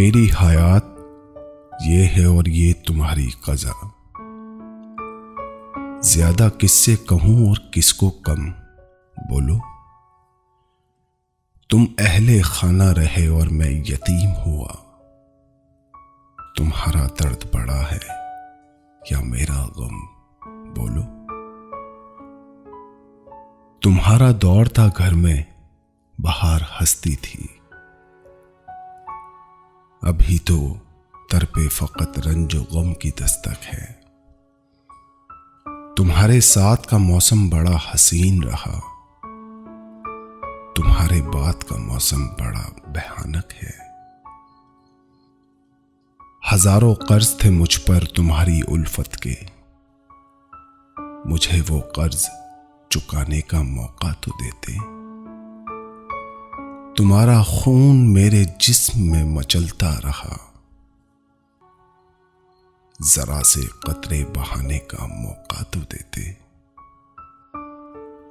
मेरी हयात ये है और ये तुम्हारी कज़ा। ज्यादा किससे कहूं और किसको कम, बोलो। तुम अहले खाना रहे और मैं यतीम हुआ। तुम्हारा दर्द बड़ा है या मेरा गम, बोलो। तुम्हारा दौर था घर में, बहार हंसती थी। अभी तो तर पे फकत रंजो गम की दस्तक है। तुम्हारे साथ का मौसम बड़ा हसीन रहा, तुम्हारे बाद का मौसम बड़ा भयानक है। हजारों कर्ज थे मुझ पर तुम्हारी उल्फत के, मुझे वो कर्ज चुकाने का मौका तो देते। तुम्हारा खून मेरे जिस्म में मचलता रहा, जरा से कतरे बहाने का मौका तो देते।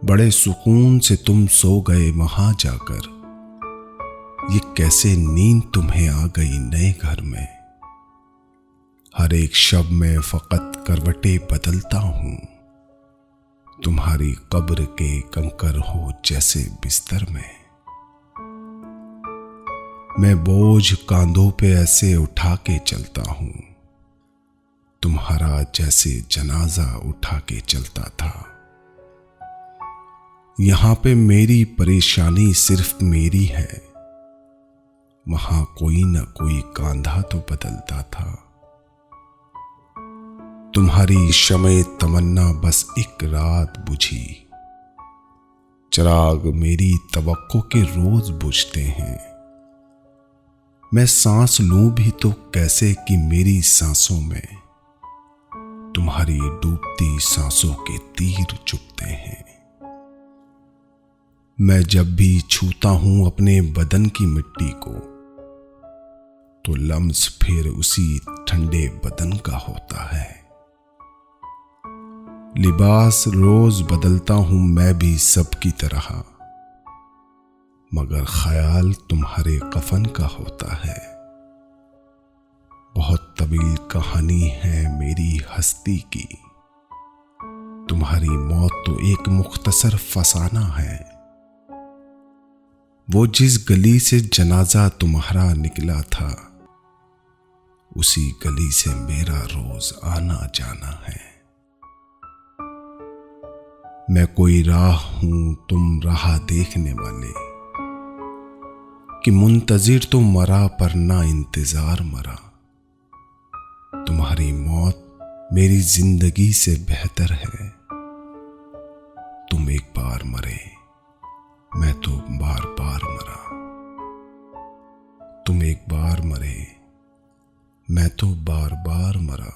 बड़े सुकून से तुम सो गए वहां जाकर, ये कैसे नींद तुम्हें आ गई नए घर में। हर एक शब में फकत करवटें बदलता हूं, तुम्हारी कब्र के कंकर हो जैसे बिस्तर में। मैं बोझ कांधों पे ऐसे उठा के चलता हूं, तुम्हारा जैसे जनाजा उठा के चलता था। यहां पे मेरी परेशानी सिर्फ मेरी है, वहां कोई ना कोई कांधा तो बदलता था। तुम्हारी शमे तमन्ना बस एक रात बुझी, चिराग मेरी तवक्को के रोज बुझते हैं। मैं सांस लूं भी तो कैसे कि मेरी सांसों में तुम्हारी डूबती सांसों के तीर चुभते हैं। मैं जब भी छूता हूं अपने बदन की मिट्टी को, तो लम्स फिर उसी ठंडे बदन का होता है। लिबास रोज बदलता हूं मैं भी सबकी तरह, मगर ख्याल तुम्हारे कफन का होता है। बहुत तवील कहानी है मेरी हस्ती की, तुम्हारी मौत तो एक मुख्तसर फसाना है। वो जिस गली से जनाजा तुम्हारा निकला था, उसी गली से मेरा रोज आना जाना है। मैं कोई राह हूं तुम राह देखने वाले, कि मुंतजिर तो मरा पर ना इंतजार मरा। तुम्हारी मौत मेरी जिंदगी से बेहतर है। तुम एक बार मरे, मैं तो बार बार मरा। तुम एक बार मरे, मैं तो बार बार मरा।